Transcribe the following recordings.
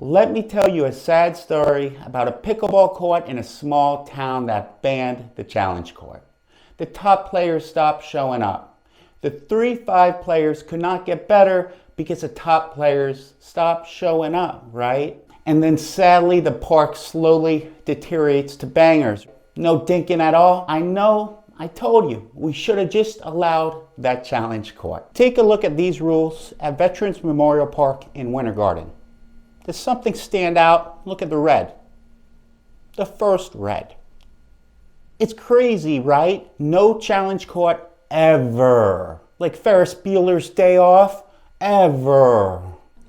Let me tell you a sad story about a pickleball court in a small town that banned the challenge court. The top players stopped showing up. The 3-5 players could not get better because the top players stopped showing up, right? And then sadly, the park slowly deteriorates to bangers. No dinking at all. I know, I told you, we should have just allowed that challenge court. Take a look at these rules at Veterans Memorial Park in Winter Garden. Does something stand out? Look at the red. The first red. It's crazy, right? No challenge court ever. Like Ferris Bueller's Day Off, ever.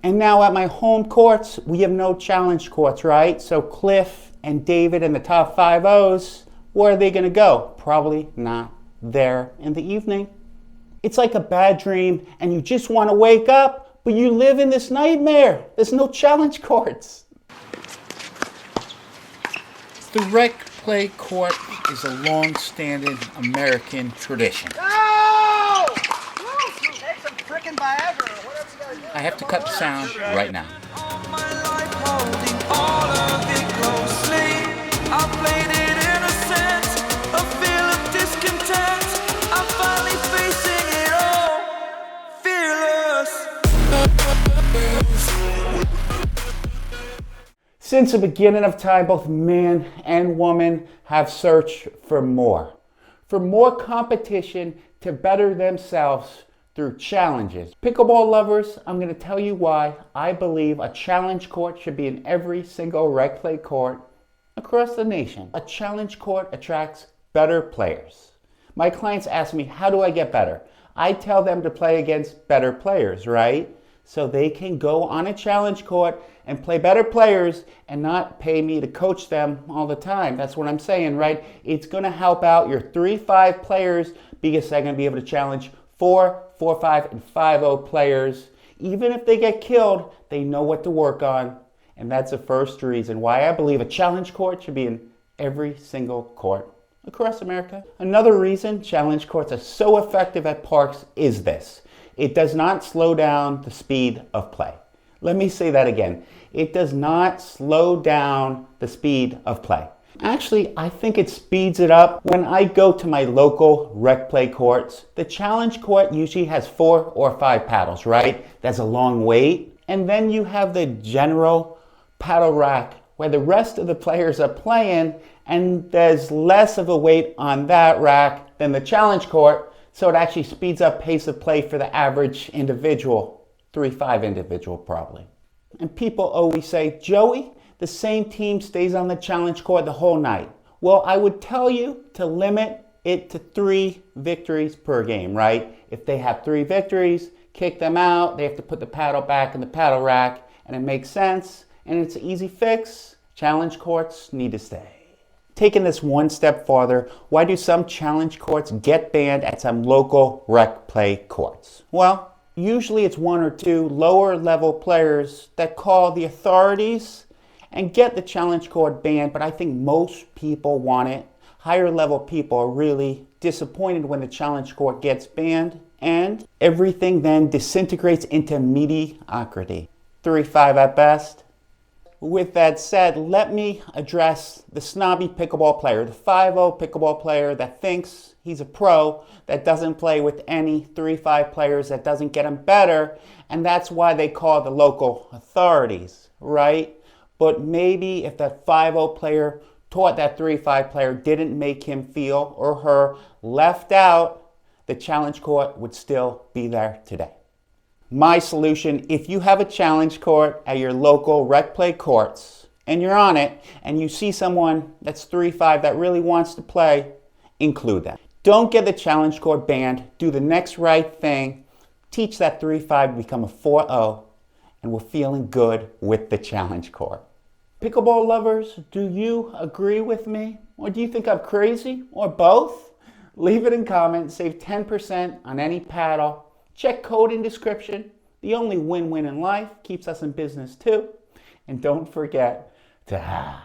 And now at my home courts, we have no challenge courts, right? So Cliff and David and the top 5-0s, where are they going to go? Probably not there in the evening. It's like a bad dream and you just want to wake up, but you live in this nightmare. There's no challenge courts. The rec play court is a long-standing American tradition. No! Take some frickin' Viagra or whatever you gotta do. I have to cut the sound right now. Since the beginning of time, both man and woman have searched for more competition to better themselves through challenges. Pickleball lovers, I'm going to tell you why I believe a challenge court should be in every single rec play court across the nation. A challenge court attracts better players. My clients ask me, how do I get better? I tell them to play against better players, right? So they can go on a challenge court and play better players and not pay me to coach them all the time. That's what I'm saying, right? It's going to help out your 3-5 players because they're going to be able to challenge 4, 4-5, and 5-0 players. Even if they get killed, they know what to work on. And that's the first reason why I believe a challenge court should be in every single court across America. Another reason challenge courts are so effective at parks is this. It does not slow down the speed of play. Let me say that again. It does not slow down the speed of play. Actually, I think it speeds it up. When I go to my local rec play courts, the challenge court usually has 4 or 5 paddles, right? That's a long wait. And then you have the general paddle rack where the rest of the players are playing, and there's less of a wait on that rack than the challenge court. So it actually speeds up pace of play for the average individual, 3-5 individual probably. And people always say, Joey, the same team stays on the challenge court the whole night. Well, I would tell you to limit it to 3 victories per game, right? If they have 3 victories, kick them out. They have to put the paddle back in the paddle rack, and it makes sense. And it's an easy fix. Challenge courts need to stay. Taking this one step farther, why do some challenge courts get banned at some local rec play courts? Well, usually it's 1 or 2 lower level players that call the authorities and get the challenge court banned, but I think most people want it. Higher level people are really disappointed when the challenge court gets banned, and everything then disintegrates into mediocrity. 3-5 at best. With that said, let me address the snobby pickleball player, the 5-0 pickleball player that thinks he's a pro, that doesn't play with any 3-5 players, that doesn't get him better, and that's why they call the local authorities, right? But maybe if that 5-0 player taught that 3-5 player didn't make him feel or her left out, the challenge court would still be there today. My solution, if you have a challenge court at your local rec play courts and you're on it and you see someone that's 3-5 that really wants to play, include them. Don't get the challenge court banned. Do the next right thing. Teach that 3-5 to become a 4-0, and we're feeling good with the challenge court. Pickleball lovers, do you agree with me? Or do you think I'm crazy? Or both? Leave it in comments. Save 10% on any paddle. Check code in description. The only win-win in life, keeps us in business too. And don't forget to have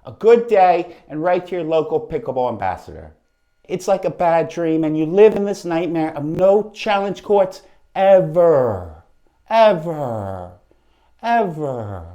a good day and write to your local pickleball ambassador. It's like a bad dream and you live in this nightmare of no challenge courts ever, ever, ever.